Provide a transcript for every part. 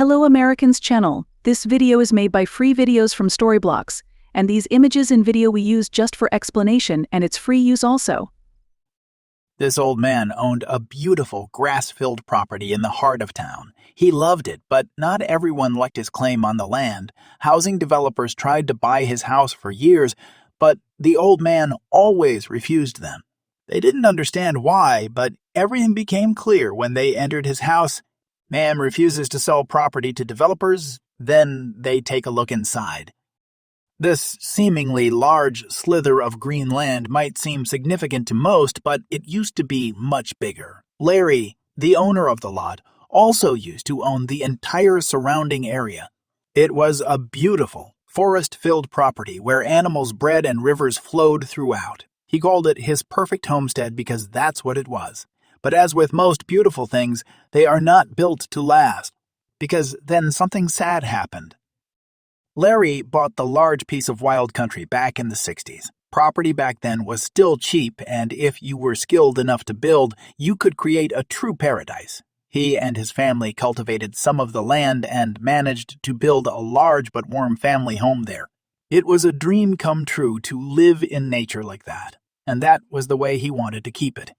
Hello Americans channel. This video is made by free videos from Storyblocks, and these images and video we use just for explanation, and it's free use also. This old man owned a beautiful grass-filled property in the heart of town. He loved it, but not everyone liked his claim on the land. Housing developers tried to buy his house for years, but the old man always refused them. They didn't understand why, but everything became clear when they entered his house. Man refuses to sell property to developers, then they take a look inside. This seemingly large slither of green land might seem significant to most, but it used to be much bigger. Larry, the owner of the lot, also used to own the entire surrounding area. It was a beautiful, forest-filled property where animals bred and rivers flowed throughout. He called it his perfect homestead because that's what it was. But as with most beautiful things, they are not built to last, because then something sad happened. Larry bought the large piece of wild country back in the 60s. Property back then was still cheap, and if you were skilled enough to build, you could create a true paradise. He and his family cultivated some of the land and managed to build a large but warm family home there. It was a dream come true to live in nature like that, and that was the way he wanted to keep it.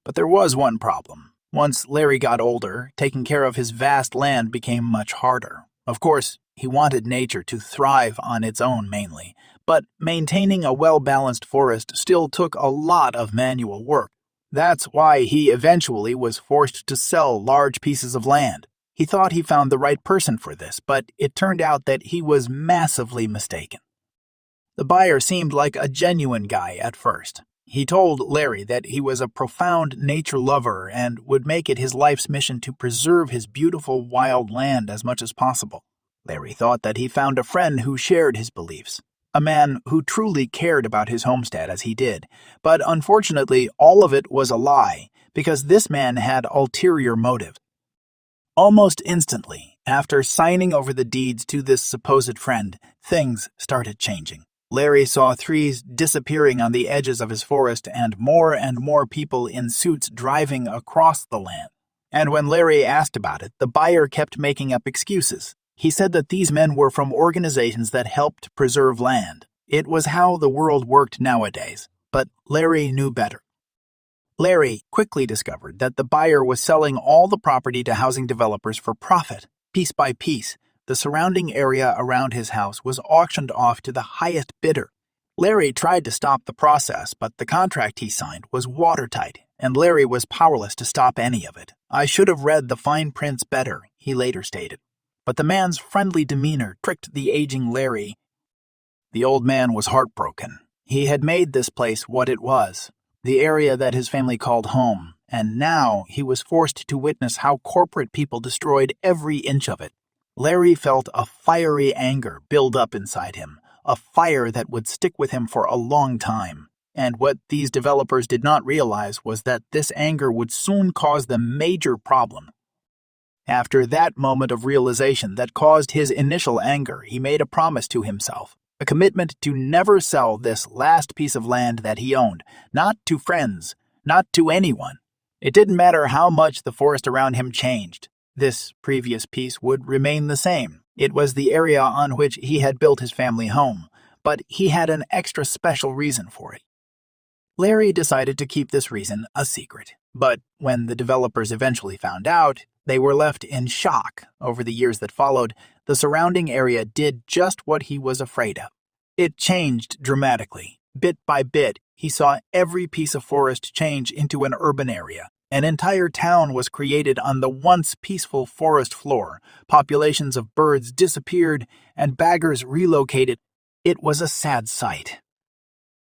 But there was one problem. Once Larry got older, taking care of his vast land became much harder. Of course, he wanted nature to thrive on its own mainly, but maintaining a well-balanced forest still took a lot of manual work. That's why he eventually was forced to sell large pieces of land. He thought he found the right person for this, but it turned out that he was massively mistaken. The buyer seemed like a genuine guy at first. He told Larry that he was a profound nature lover and would make it his life's mission to preserve his beautiful wild land as much as possible. Larry thought that he found a friend who shared his beliefs, a man who truly cared about his homestead as he did. But unfortunately, all of it was a lie, because this man had ulterior motive. Almost instantly, after signing over the deeds to this supposed friend, things started changing. Larry saw trees disappearing on the edges of his forest and more people in suits driving across the land. And when Larry asked about it, the buyer kept making up excuses. He said that these men were from organizations that helped preserve land. It was how the world worked nowadays, but Larry knew better. Larry quickly discovered that the buyer was selling all the property to housing developers for profit, piece by piece. The surrounding area around his house was auctioned off to the highest bidder. Larry tried to stop the process, but the contract he signed was watertight, and Larry was powerless to stop any of it. "I should have read the fine prints better," he later stated. But the man's friendly demeanor tricked the aging Larry. The old man was heartbroken. He had made this place what it was, the area that his family called home, and now he was forced to witness how corporate people destroyed every inch of it. Larry felt a fiery anger build up inside him, a fire that would stick with him for a long time. And what these developers did not realize was that this anger would soon cause them major problem. After that moment of realization that caused his initial anger, he made a promise to himself, a commitment to never sell this last piece of land that he owned, not to friends, not to anyone. It didn't matter how much the forest around him changed. This previous piece would remain the same. It was the area on which he had built his family home, but he had an extra special reason for it. Larry decided to keep this reason a secret, but when the developers eventually found out, they were left in shock. Over the years that followed, the surrounding area did just what he was afraid of. It changed dramatically. Bit by bit, he saw every piece of forest change into an urban area. An entire town was created on the once peaceful forest floor. Populations of birds disappeared, and baggers relocated. It was a sad sight.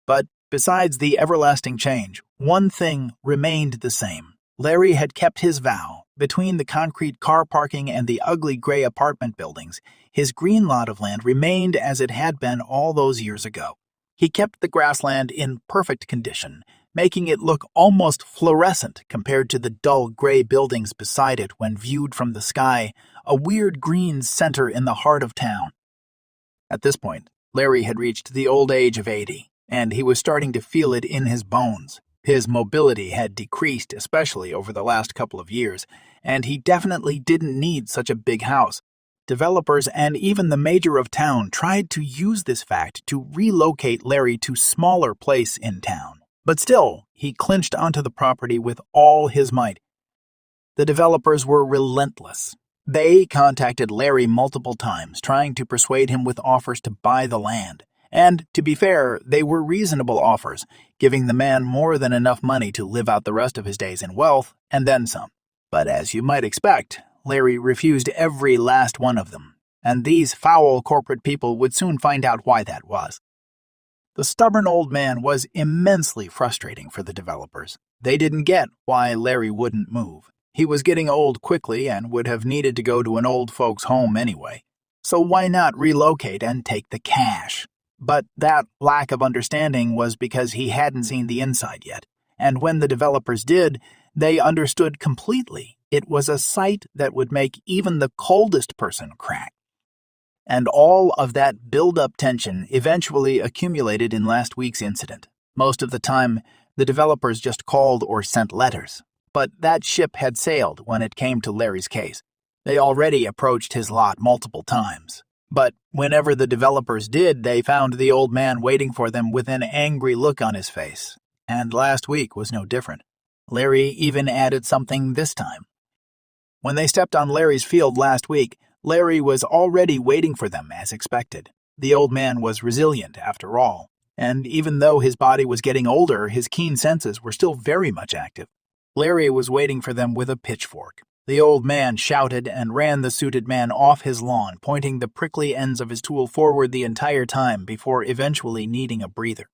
But besides the everlasting change, one thing remained the same. Larry had kept his vow. Between the concrete car parking and the ugly gray apartment buildings, his green lot of land remained as it had been all those years ago. He kept the grassland in perfect condition, making it look almost fluorescent compared to the dull gray buildings beside it when viewed from the sky, a weird green center in the heart of town. At this point, Larry had reached the old age of 80, and he was starting to feel it in his bones. His mobility had decreased, especially over the last couple of years, and he definitely didn't need such a big house. Developers and even the mayor of town tried to use this fact to relocate Larry to a smaller place in town. But still, he clinched onto the property with all his might. The developers were relentless. They contacted Larry multiple times, trying to persuade him with offers to buy the land. And, to be fair, they were reasonable offers, giving the man more than enough money to live out the rest of his days in wealth, and then some. But as you might expect, Larry refused every last one of them, and these foul corporate people would soon find out why that was. The stubborn old man was immensely frustrating for the developers. They didn't get why Larry wouldn't move. He was getting old quickly and would have needed to go to an old folks' home anyway. So why not relocate and take the cash? But that lack of understanding was because he hadn't seen the inside yet, and when the developers did, they understood completely. It was a sight that would make even the coldest person crack. And all of that build-up tension eventually accumulated in last week's incident. Most of the time, the developers just called or sent letters. But that ship had sailed when it came to Larry's case. They already approached his lot multiple times. But whenever the developers did, they found the old man waiting for them with an angry look on his face. And last week was no different. Larry even added something this time. When they stepped on Larry's field last week, Larry was already waiting for them as expected. The old man was resilient after all, and even though his body was getting older, his keen senses were still very much active. Larry was waiting for them with a pitchfork. The old man shouted and ran the suited man off his lawn, pointing the prickly ends of his tool forward the entire time before eventually needing a breather.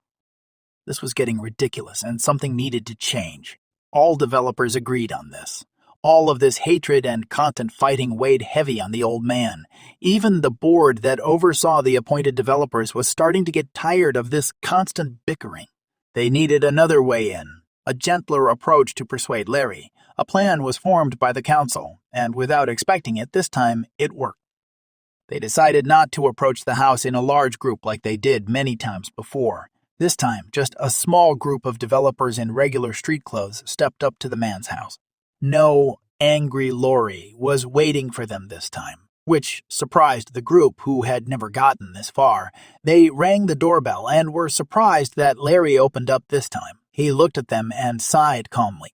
This was getting ridiculous, and something needed to change. All developers agreed on this. All of this hatred and constant fighting weighed heavy on the old man. Even the board that oversaw the appointed developers was starting to get tired of this constant bickering. They needed another way in, a gentler approach to persuade Larry. A plan was formed by the council, and without expecting it this time, it worked. They decided not to approach the house in a large group like they did many times before. This time, just a small group of developers in regular street clothes stepped up to the man's house. No angry Lori was waiting for them this time, which surprised the group who had never gotten this far. They rang the doorbell and were surprised that Larry opened up this time. He looked at them and sighed calmly.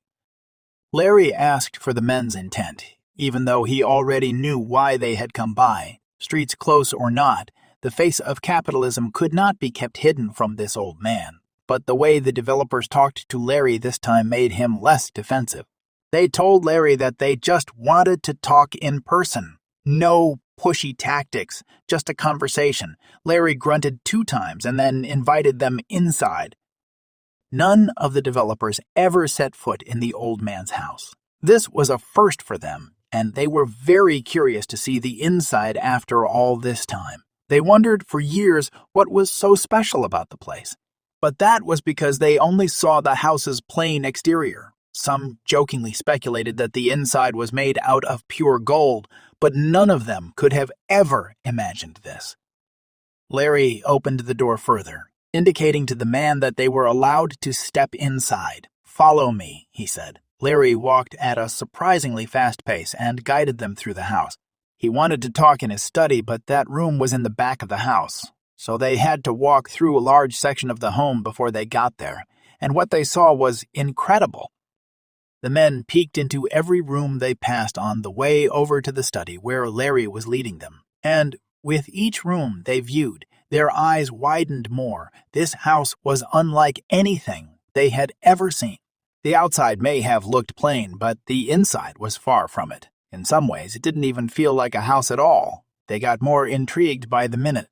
Larry asked for the men's intent, even though he already knew why they had come by. Streets close or not, the face of capitalism could not be kept hidden from this old man. But the way the developers talked to Larry this time made him less defensive. They told Larry that they just wanted to talk in person. No pushy tactics, just a conversation. Larry grunted 2 times and then invited them inside. None of the developers ever set foot in the old man's house. This was a first for them, and they were very curious to see the inside after all this time. They wondered for years what was so special about the place. But that was because they only saw the house's plain exterior. Some jokingly speculated that the inside was made out of pure gold, but none of them could have ever imagined this. Larry opened the door further, indicating to the man that they were allowed to step inside. "Follow me," he said. Larry walked at a surprisingly fast pace and guided them through the house. He wanted to talk in his study, but that room was in the back of the house, so they had to walk through a large section of the home before they got there, and what they saw was incredible. The men peeked into every room they passed on the way over to the study where Larry was leading them, and with each room they viewed, their eyes widened more. This house was unlike anything they had ever seen. The outside may have looked plain, but the inside was far from it. In some ways, it didn't even feel like a house at all. They got more intrigued by the minute.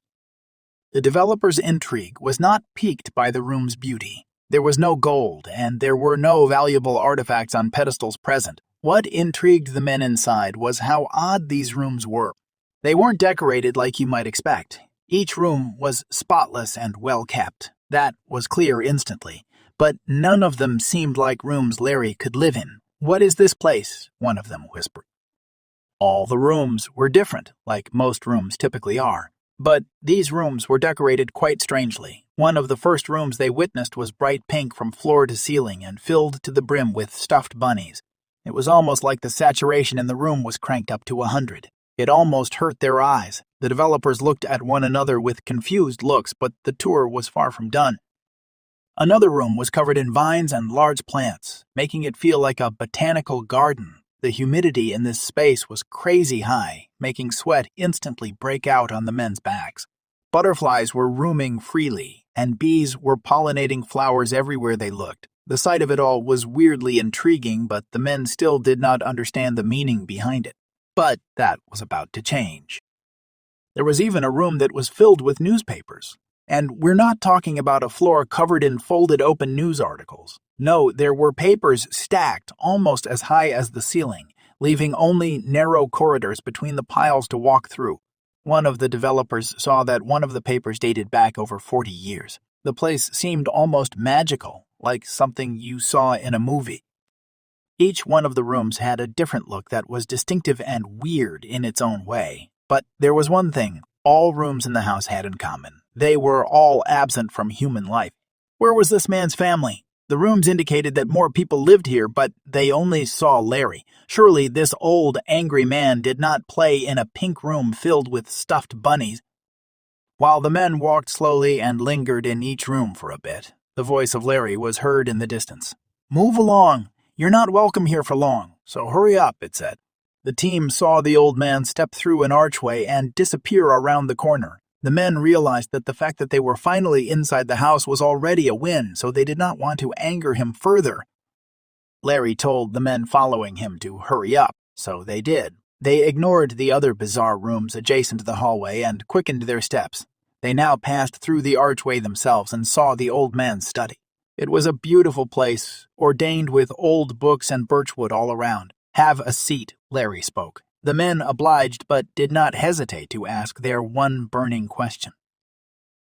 The developer's intrigue was not piqued by the room's beauty. There was no gold, and there were no valuable artifacts on pedestals present. What intrigued the men inside was how odd these rooms were. They weren't decorated like you might expect. Each room was spotless and well kept. That was clear instantly. But none of them seemed like rooms Larry could live in. "What is this place?" one of them whispered. All the rooms were different, like most rooms typically are. But these rooms were decorated quite strangely. One of the first rooms they witnessed was bright pink from floor to ceiling and filled to the brim with stuffed bunnies. It was almost like the saturation in the room was cranked up to 100. It almost hurt their eyes. The developers looked at one another with confused looks, but the tour was far from done. Another room was covered in vines and large plants, making it feel like a botanical garden. The humidity in this space was crazy high, making sweat instantly break out on the men's backs. Butterflies were roaming freely, and bees were pollinating flowers everywhere they looked. The sight of it all was weirdly intriguing, but the men still did not understand the meaning behind it. But that was about to change. There was even a room that was filled with newspapers. And we're not talking about a floor covered in folded open news articles. No, there were papers stacked almost as high as the ceiling, leaving only narrow corridors between the piles to walk through. One of the developers saw that one of the papers dated back over 40 years. The place seemed almost magical, like something you saw in a movie. Each one of the rooms had a different look that was distinctive and weird in its own way. But there was one thing all rooms in the house had in common. They were all absent from human life. Where was this man's family? The rooms indicated that more people lived here, but they only saw Larry. Surely this old, angry man did not play in a pink room filled with stuffed bunnies. While the men walked slowly and lingered in each room for a bit, the voice of Larry was heard in the distance. "Move along. You're not welcome here for long, so hurry up," it said. The team saw the old man step through an archway and disappear around the corner. The men realized that the fact that they were finally inside the house was already a win, so they did not want to anger him further. Larry told the men following him to hurry up, so they did. They ignored the other bizarre rooms adjacent to the hallway and quickened their steps. They now passed through the archway themselves and saw the old man's study. It was a beautiful place, ordained with old books and birchwood all around. "Have a seat," Larry spoke. The men obliged but did not hesitate to ask their one burning question.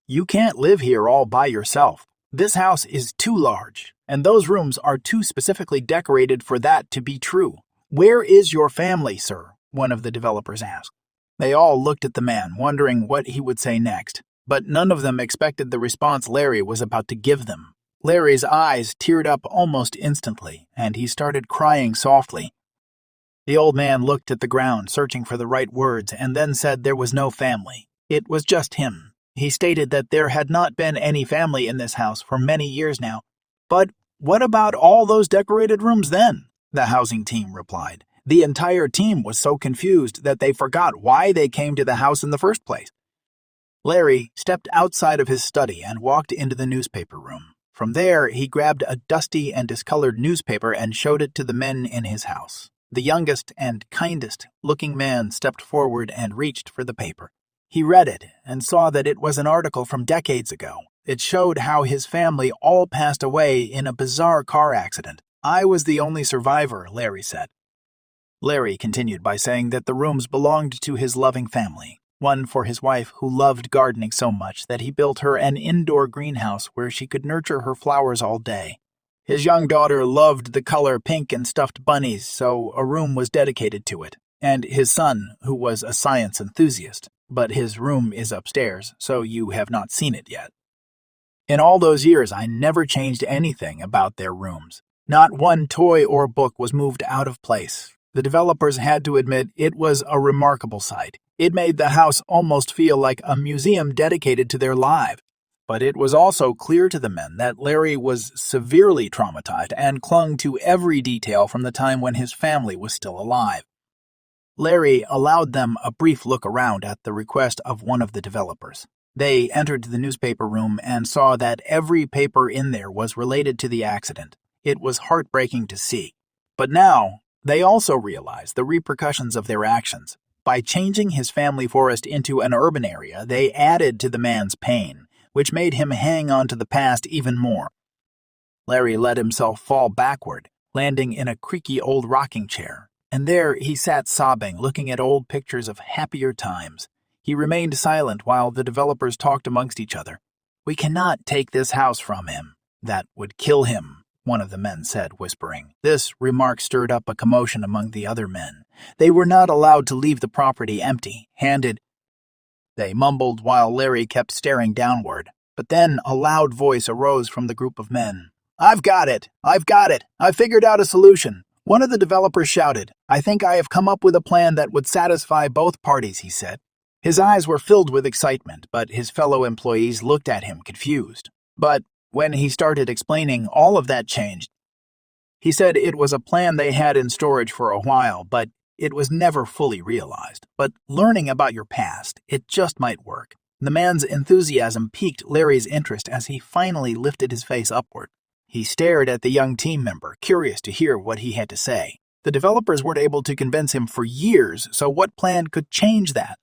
"You can't live here all by yourself. This house is too large, and those rooms are too specifically decorated for that to be true. Where is your family, sir?" one of the developers asked. They all looked at the man, wondering what he would say next, but none of them expected the response Larry was about to give them. Larry's eyes teared up almost instantly, and he started crying softly. The old man looked at the ground, searching for the right words, and then said there was no family. It was just him. He stated that there had not been any family in this house for many years now. "But what about all those decorated rooms then?" the housing team replied. The entire team was so confused that they forgot why they came to the house in the first place. Larry stepped outside of his study and walked into the newspaper room. From there, he grabbed a dusty and discolored newspaper and showed it to the men in his house. The youngest and kindest-looking man stepped forward and reached for the paper. He read it and saw that it was an article from decades ago. It showed how his family all passed away in a bizarre car accident. "I was the only survivor," Larry said. Larry continued by saying that the rooms belonged to his loving family, one for his wife who loved gardening so much that he built her an indoor greenhouse where she could nurture her flowers all day. His young daughter loved the color pink and stuffed bunnies, so a room was dedicated to it, and his son, who was a science enthusiast, but his room is upstairs, so you have not seen it yet. In all those years, I never changed anything about their rooms. Not one toy or book was moved out of place. The developers had to admit it was a remarkable sight. It made the house almost feel like a museum dedicated to their lives. But it was also clear to the men that Larry was severely traumatized and clung to every detail from the time when his family was still alive. Larry allowed them a brief look around at the request of one of the developers. They entered the newspaper room and saw that every paper in there was related to the accident. It was heartbreaking to see. But now, they also realized the repercussions of their actions. By changing his family forest into an urban area, they added to the man's pain, which made him hang on to the past even more. Larry let himself fall backward, landing in a creaky old rocking chair, and there he sat sobbing, looking at old pictures of happier times. He remained silent while the developers talked amongst each other. "We cannot take this house from him. That would kill him," one of the men said, whispering. This remark stirred up a commotion among the other men. They were not allowed to leave the property empty-handed. They mumbled while Larry kept staring downward. But then a loud voice arose from the group of men. "I've got it! I've got it! I've figured out a solution! One of the developers shouted, "I think I have come up with a plan that would satisfy both parties," he said. His eyes were filled with excitement, but his fellow employees looked at him confused. But when he started explaining, all of that changed. He said it was a plan they had in storage for a while, but it was never fully realized. But learning about your past, it just might work. The man's enthusiasm piqued Larry's interest as he finally lifted his face upward. He stared at the young team member, curious to hear what he had to say. The developers weren't able to convince him for years, so what plan could change that?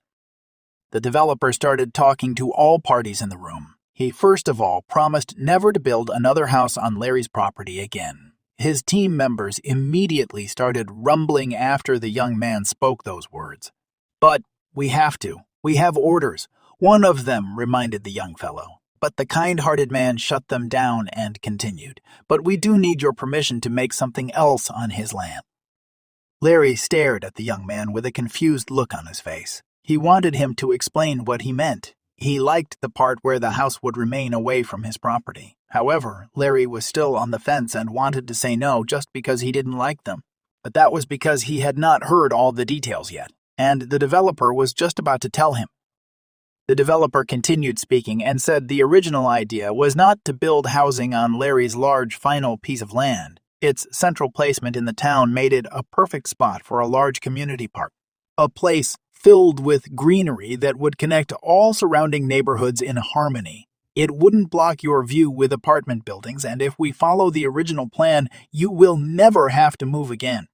The developer started talking to all parties in the room. He first of all promised never to build another house on Larry's property again. His team members immediately started rumbling after the young man spoke those words. "But we have to. We have orders," one of them reminded the young fellow. But the kind-hearted man shut them down and continued, "But we do need your permission to make something else on his land." Larry stared at the young man with a confused look on his face. He wanted him to explain what he meant. He liked the part where the house would remain away from his property. However, Larry was still on the fence and wanted to say no just because he didn't like them. But that was because he had not heard all the details yet, and the developer was just about to tell him. The developer continued speaking and said the original idea was not to build housing on Larry's large final piece of land. Its central placement in the town made it a perfect spot for a large community park, a place filled with greenery that would connect all surrounding neighborhoods in harmony. It wouldn't block your view with apartment buildings, and if we follow the original plan, you will never have to move again.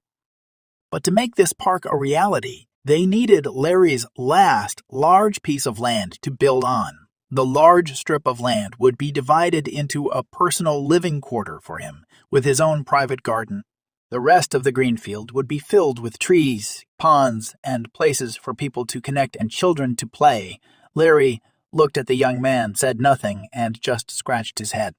But to make this park a reality, they needed Larry's last large piece of land to build on. The large strip of land would be divided into a personal living quarter for him, with his own private garden. The rest of the green field would be filled with trees, ponds, and places for people to connect and children to play. Larry looked at the young man, said nothing, and just scratched his head.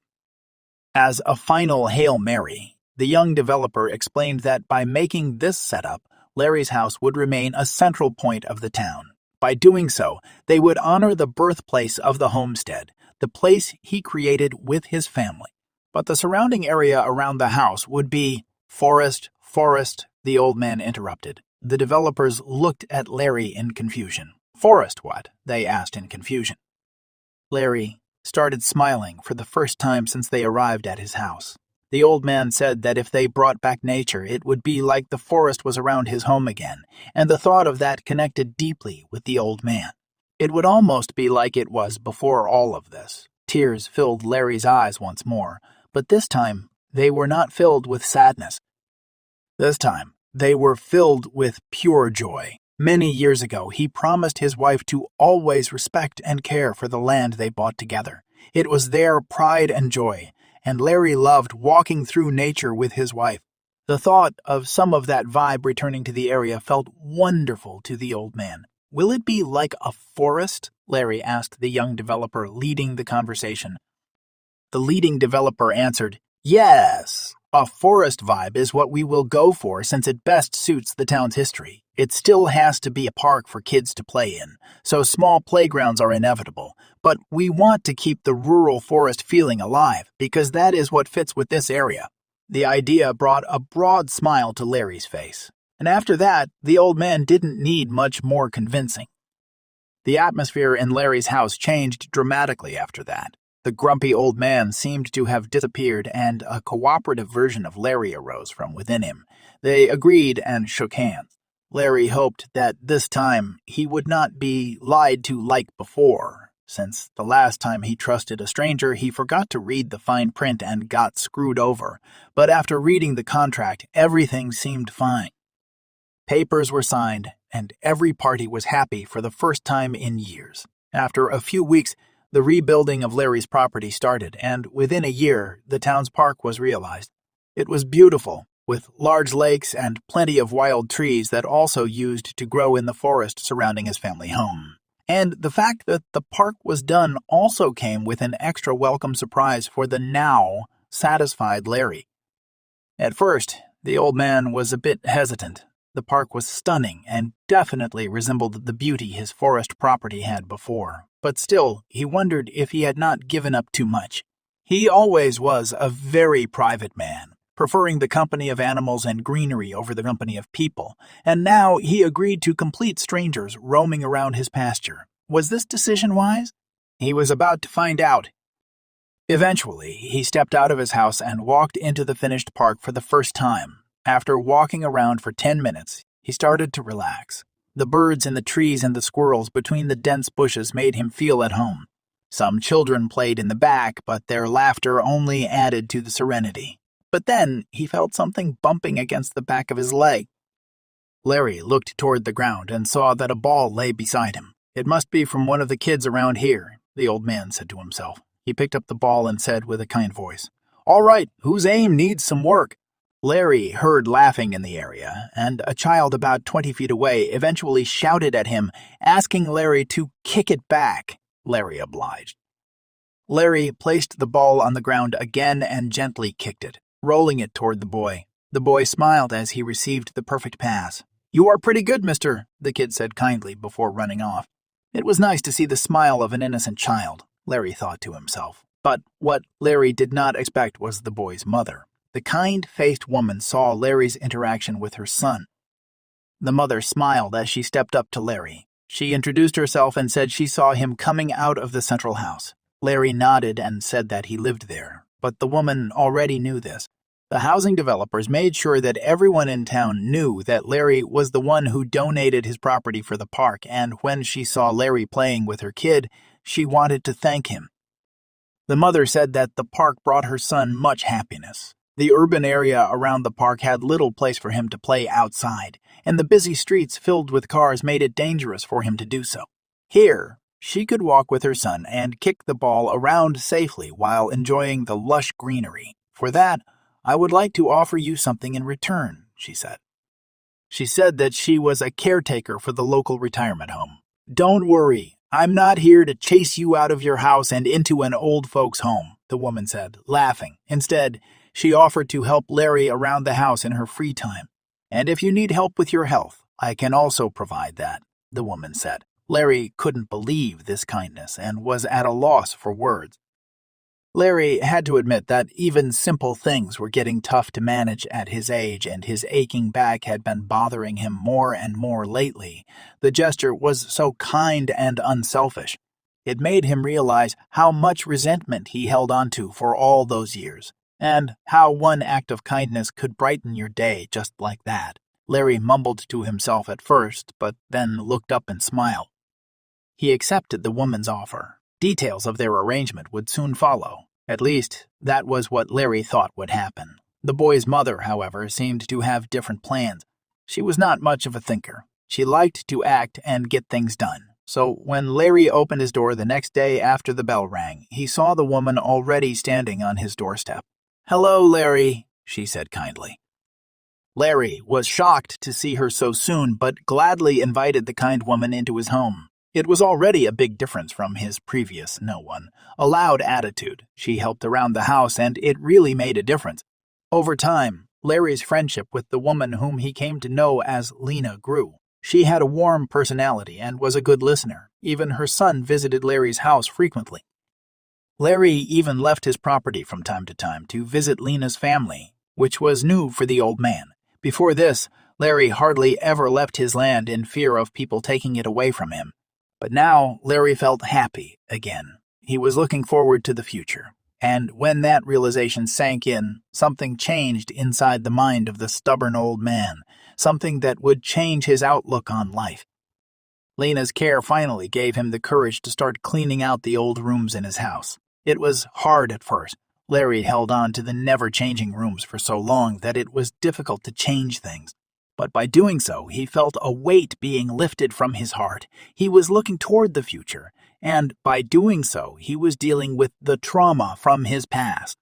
As a final Hail Mary, the young developer explained that by making this setup, Larry's house would remain a central point of the town. By doing so, they would honor the birthplace of the homestead, the place he created with his family. But the surrounding area around the house would be forest, the old man interrupted. The developers looked at Larry in confusion. "Forest what?" they asked in confusion. Larry started smiling for the first time since they arrived at his house. The old man said that if they brought back nature, it would be like the forest was around his home again, and the thought of that connected deeply with the old man. It would almost be like it was before all of this. Tears filled Larry's eyes once more, but this time they were not filled with sadness. This time, they were filled with pure joy. Many years ago, he promised his wife to always respect and care for the land they bought together. It was their pride and joy, and Larry loved walking through nature with his wife. The thought of some of that vibe returning to the area felt wonderful to the old man. "Will it be like a forest?" Larry asked the young developer leading the conversation. The leading developer answered, "Yes, a forest vibe is what we will go for since it best suits the town's history. It still has to be a park for kids to play in, so small playgrounds are inevitable. But we want to keep the rural forest feeling alive because that is what fits with this area." The idea brought a broad smile to Larry's face, and after that, the old man didn't need much more convincing. The atmosphere in Larry's house changed dramatically after that. The grumpy old man seemed to have disappeared, and a cooperative version of Larry arose from within him. They agreed and shook hands. Larry hoped that this time he would not be lied to like before. Since the last time he trusted a stranger, he forgot to read the fine print and got screwed over. But after reading the contract, everything seemed fine. Papers were signed, and every party was happy for the first time in years. After a few weeks, the rebuilding of Larry's property started, and within a year, the town's park was realized. It was beautiful, with large lakes and plenty of wild trees that also used to grow in the forest surrounding his family home. And the fact that the park was done also came with an extra welcome surprise for the now satisfied Larry. At first, the old man was a bit hesitant. The park was stunning and definitely resembled the beauty his forest property had before. But still, he wondered if he had not given up too much. He always was a very private man, preferring the company of animals and greenery over the company of people, and now he agreed to complete strangers roaming around his pasture. Was this decision wise? He was about to find out. Eventually, he stepped out of his house and walked into the finished park for the first time. After walking around for 10 minutes, he started to relax. The birds in the trees and the squirrels between the dense bushes made him feel at home. Some children played in the back, but their laughter only added to the serenity. But then he felt something bumping against the back of his leg. Larry looked toward the ground and saw that a ball lay beside him. "It must be from one of the kids around here," the old man said to himself. He picked up the ball and said with a kind voice, "All right, whose aim needs some work?" Larry heard laughing in the area, and a child about 20 feet away eventually shouted at him, asking Larry to kick it back. Larry obliged. Larry placed the ball on the ground again and gently kicked it, rolling it toward the boy. The boy smiled as he received the perfect pass. "You are pretty good, mister," the kid said kindly before running off. It was nice to see the smile of an innocent child, Larry thought to himself. But what Larry did not expect was the boy's mother. The kind-faced woman saw Larry's interaction with her son. The mother smiled as she stepped up to Larry. She introduced herself and said she saw him coming out of the central house. Larry nodded and said that he lived there, but the woman already knew this. The housing developers made sure that everyone in town knew that Larry was the one who donated his property for the park, and when she saw Larry playing with her kid, she wanted to thank him. The mother said that the park brought her son much happiness. The urban area around the park had little place for him to play outside, and the busy streets filled with cars made it dangerous for him to do so. Here, she could walk with her son and kick the ball around safely while enjoying the lush greenery. "For that, I would like to offer you something in return," she said. She said that she was a caretaker for the local retirement home. "Don't worry, I'm not here to chase you out of your house and into an old folks' home," the woman said, laughing. Instead, she offered to help Larry around the house in her free time. "And if you need help with your health, I can also provide that," the woman said. Larry couldn't believe this kindness and was at a loss for words. Larry had to admit that even simple things were getting tough to manage at his age, and his aching back had been bothering him more and more lately. The gesture was so kind and unselfish. It made him realize how much resentment he held onto for all those years, and how one act of kindness could brighten your day just like that. Larry mumbled to himself at first, but then looked up and smiled. He accepted the woman's offer. Details of their arrangement would soon follow. At least, that was what Larry thought would happen. The boy's mother, however, seemed to have different plans. She was not much of a thinker. She liked to act and get things done. So when Larry opened his door the next day after the bell rang, he saw the woman already standing on his doorstep. "Hello, Larry," she said kindly. Larry was shocked to see her so soon, but gladly invited the kind woman into his home. It was already a big difference from his previous no one. A loud attitude. She helped around the house, and it really made a difference. Over time, Larry's friendship with the woman whom he came to know as Lena grew. She had a warm personality and was a good listener. Even her son visited Larry's house frequently. Larry even left his property from time to time to visit Lena's family, which was new for the old man. Before this, Larry hardly ever left his land in fear of people taking it away from him. But now Larry felt happy again. He was looking forward to the future. And when that realization sank in, something changed inside the mind of the stubborn old man, something that would change his outlook on life. Lena's care finally gave him the courage to start cleaning out the old rooms in his house. It was hard at first. Larry held on to the never-changing rooms for so long that it was difficult to change things. But by doing so, he felt a weight being lifted from his heart. He was looking toward the future, and by doing so, he was dealing with the trauma from his past.